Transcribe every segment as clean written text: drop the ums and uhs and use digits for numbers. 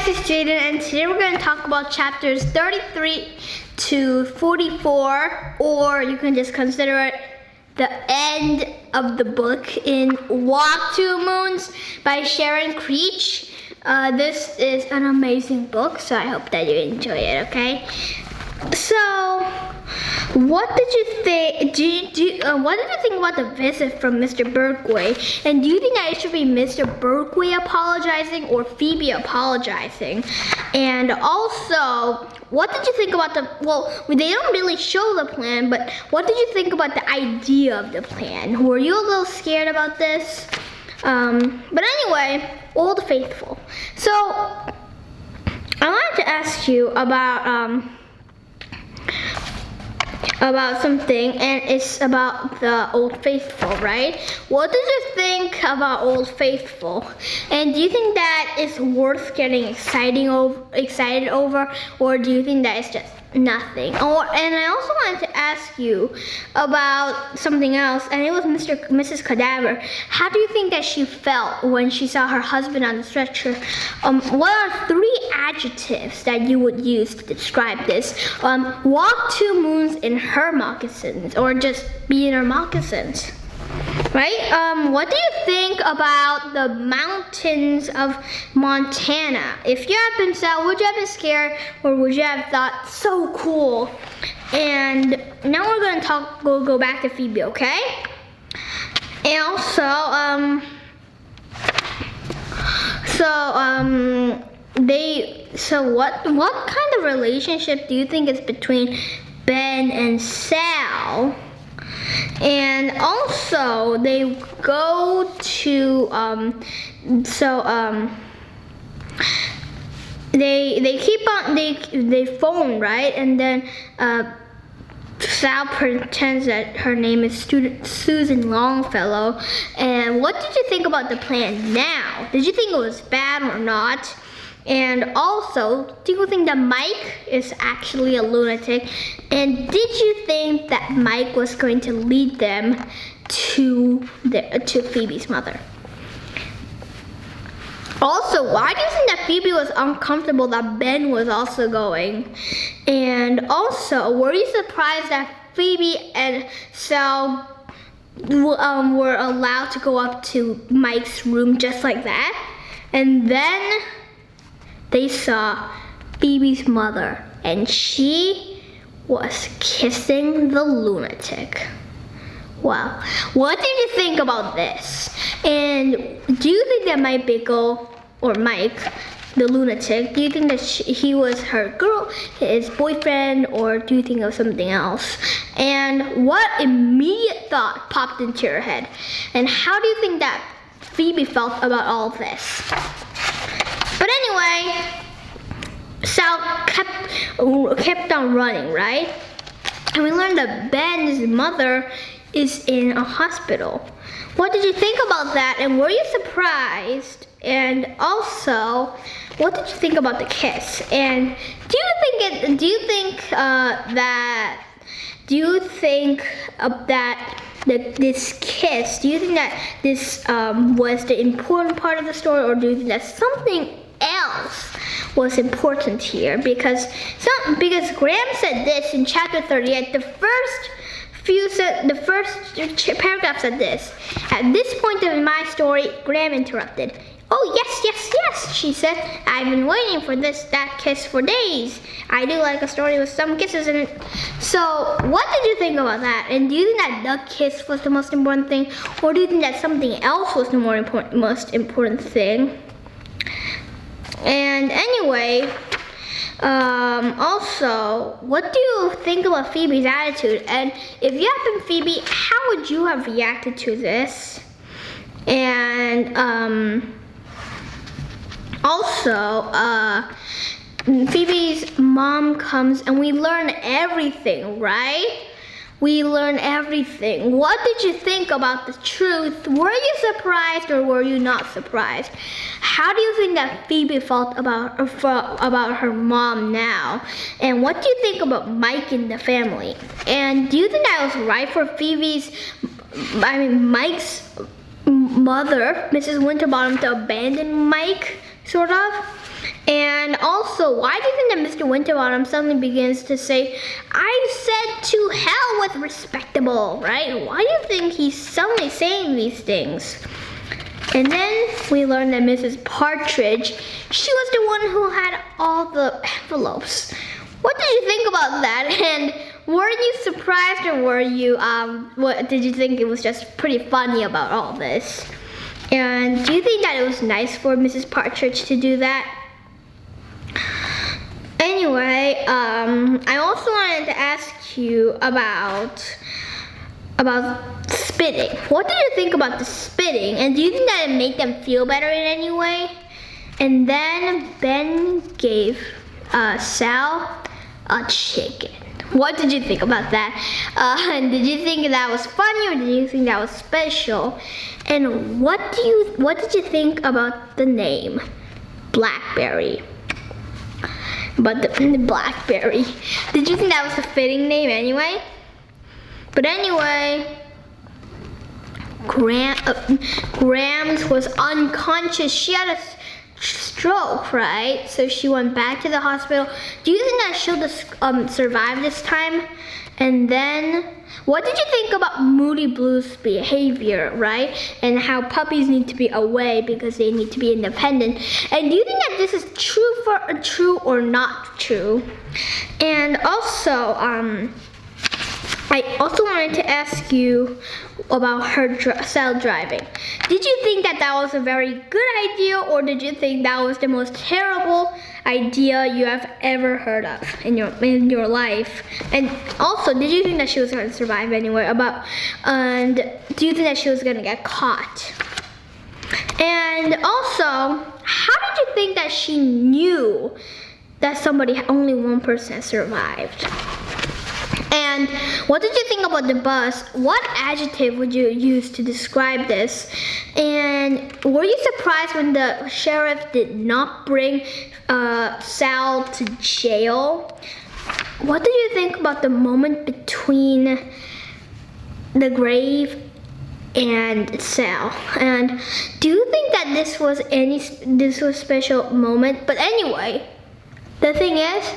This is Jaden, and today we're going to talk about chapters 33 to 44, or you can just consider it the end of the book in Walk to Moons by Sharon Creech. This is an amazing book, so I hope that you enjoy it, okay? So, what did you think? What did you think about the visit from Mr. Bergway? And do you think that it should be Mr. Bergway apologizing or Phoebe apologizing? And also, what did you think about they don't really show the plan, but what did you think about the idea of the plan? Were you a little scared about this? But anyway, Old Faithful. So, I wanted to ask you about something, and it's about the Old Faithful, right? What did you think about Old Faithful? And do you think that it's worth getting excited over, or do you think that it's just nothing? And I also wanted to ask you about something else, and it was Mrs. Cadaver. How do you think that she felt when she saw her husband on the stretcher? What are 3 adjectives that you would use to describe this? Walk 2 moons in her moccasins, or just be in her moccasins, right? What do you think about the mountains of Montana? If you had been sad, would you have been scared, or would you have thought, so cool? And now we're going to go back to Phoebe, okay? And also, what kind of relationship do you think is between Ben and Sal? And also, they go to they phone, right? And then Sal pretends that her name is Susan Longfellow. And what did you think about the plan now? Did you think it was bad or not? And also, do you think that Mike is actually a lunatic? And did you think that Mike was going to lead them to Phoebe's mother? Also, why do you think that Phoebe was uncomfortable that Ben was also going? And also, were you surprised that Phoebe and Sal were allowed to go up to Mike's room just like that? And then they saw Phoebe's mother, and she was kissing the lunatic. Wow. What did you think about this? And do you think that Mike, the lunatic, do you think that he was his boyfriend, or do you think of something else? And what immediate thought popped into your head? And how do you think that Phoebe felt about all of this? But anyway, Sal kept on running, right? And we learned that Ben's mother is in a hospital. What did you think about that? And were you surprised? And also, what did you think about the kiss? And do you think that this kiss, do you think that this was the important part of the story, or do you think that something else was important here? Because Graham said this in chapter 38. The first paragraph said this: "At this point in my story," Graham interrupted. "Oh, yes, she said. "I've been waiting for that kiss for days. I do like a story with some kisses in it." So, what did you think about that? And do you think that the kiss was the most important thing, or do you think that something else was the most important thing? And anyway, Also, what do you think about Phoebe's attitude? And if you had been Phoebe, how would you have reacted to this? And also, Phoebe's mom comes and we learn everything, right? We learn everything. What did you think about the truth? Were you surprised or were you not surprised? How do you think that Phoebe felt about her mom now? And what do you think about Mike and the family? And do you think that was right for Mike's mother, Mrs. Winterbottom, to abandon Mike, sort of? And also, why do you think that Mr. Winterbottom suddenly begins to say, I said to hell with respectable, right? Why do you think he's suddenly saying these things? And then we learn that Mrs. Partridge, she was the one who had all the envelopes. What did you think about that? And were you surprised or were you, what did you think it was just pretty funny about all this? And do you think that it was nice for Mrs. Partridge to do that? Anyway, I also wanted to ask you about spitting. What did you think about the spitting? And do you think that it made them feel better in any way? And then Ben gave Sal a chicken. What did you think about that? Did you think that was funny or did you think that was special? And what did you think about the name Blackberry? But the Blackberry. Did you think that was a fitting name anyway? But anyway, Grams was unconscious. She had a stroke, right? So she went back to the hospital. Do you think that she'll survive this time? And then, what did you think about Moody Blue's behavior, right? And how puppies need to be away because they need to be independent. And do you think that this is true or not true? And also, I also wanted to ask you about her cell driving. Did you think that that was a very good idea or did you think that was the most terrible idea you have ever heard of in your life? And also, did you think that she was going to survive anyway? And do you think that she was going to get caught? And also, how did you think that she knew that only one person survived? And what did you think about the bus? What adjective would you use to describe this? And were you surprised when the sheriff did not bring Sal to jail? What did you think about the moment between the grave and Sal? And do you think that this was a special moment? But anyway, the thing is,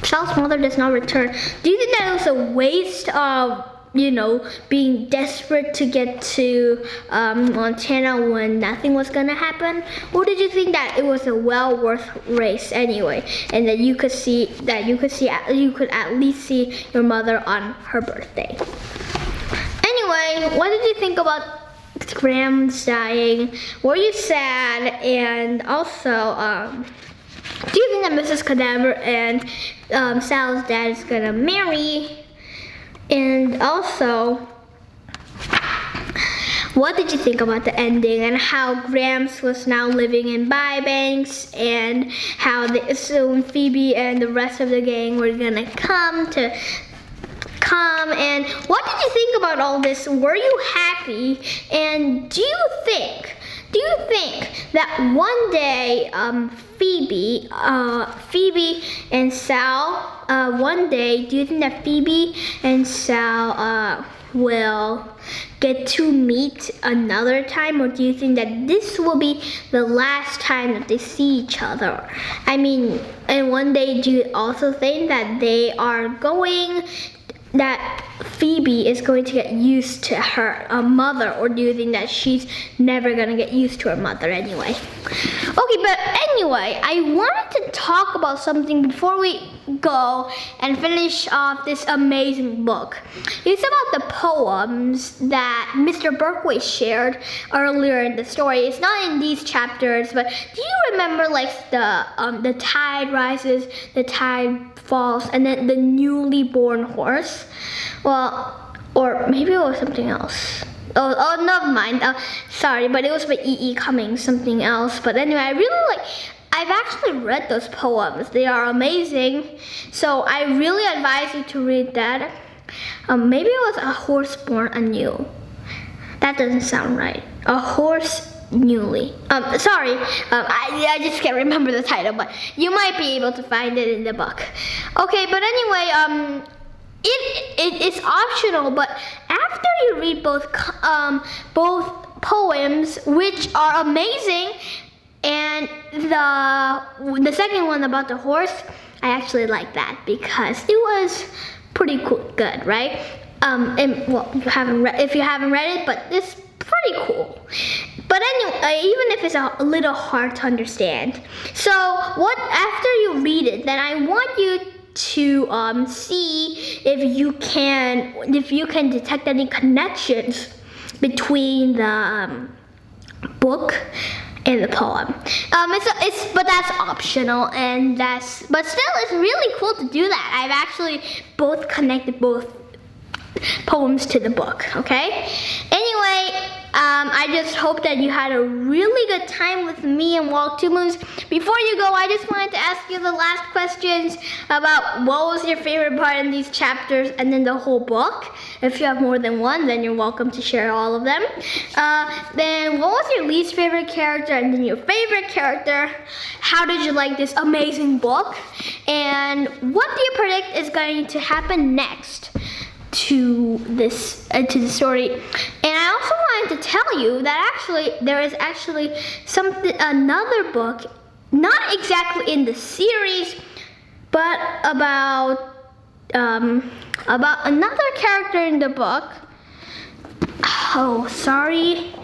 Sal's mother does not return. Do you think that it was a waste of, being desperate to get to Montana when nothing was gonna happen? Or did you think that it was a well worth race anyway, and that you could at least see your mother on her birthday? Anyway, what did you think about Grams dying? Were you sad? And also, do you think that Mrs. Cadaver and Sal's dad is gonna marry? And also, what did you think about the ending and how Grams was now living in Bybanks and how soon Phoebe and the rest of the gang were gonna come? And what did you think about all this? Were you happy? And do you think that one day Phoebe and Sal, one day, do you think that Phoebe and Sal will get to meet another time, or do you think that this will be the last time that they see each other? I mean, and one day, do you also think that they are going that Phoebe is going to get used to her mother, or do you think that she's never gonna get used to her mother anyway? Okay, but anyway, I wanted to talk about something before we go and finish off this amazing book. It's about the poems that Mr. Berkway shared earlier in the story. It's not in these chapters, but do you remember like the tide rises, the tide falls, and then the newly born horse? Well, or maybe it was something else. Oh, never mind. Sorry, but it was by E.E. Cummings, something else. But anyway, I've actually read those poems. They are amazing. So I really advise you to read that. Maybe it was A Horse Born Anew. That doesn't sound right. A Horse Newly. Sorry, I just can't remember the title, but you might be able to find it in the book. Okay, but anyway, it's optional, but after you read both poems, which are amazing, and the second one about the horse, I actually like that because it was pretty good, right? And well, if you haven't read it, but it's pretty cool. But anyway, even if it's a little hard to understand. So after you read it, then I want you to see if you can detect any connections between the book and the poem. But that's optional, but still it's really cool to do that. I've actually connected both poems to the book, okay? Anyway, I just hope that you had a really good time with me and Walk Two Moons. Before you go, I just wanted to ask you the last questions about what was your favorite part in these chapters and then the whole book. If you have more than one, then you're welcome to share all of them. Then what was your least favorite character and then your favorite character? How did you like this amazing book? And what do you predict is going to happen next to the story? And I also wanted to tell you that there is another book, not exactly in the series, but about another character in the book. Oh, sorry.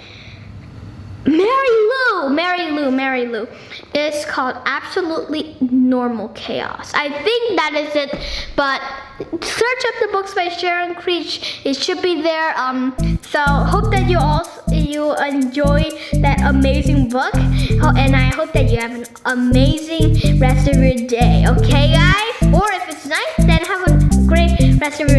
Mary Lou. It's called Absolutely Normal Chaos. I think that is it, but search up the books by Sharon Creech. It should be there. So hope that you enjoy that amazing book, and I hope that you have an amazing rest of your day. Okay, guys? Or if it's night, then have a great rest of your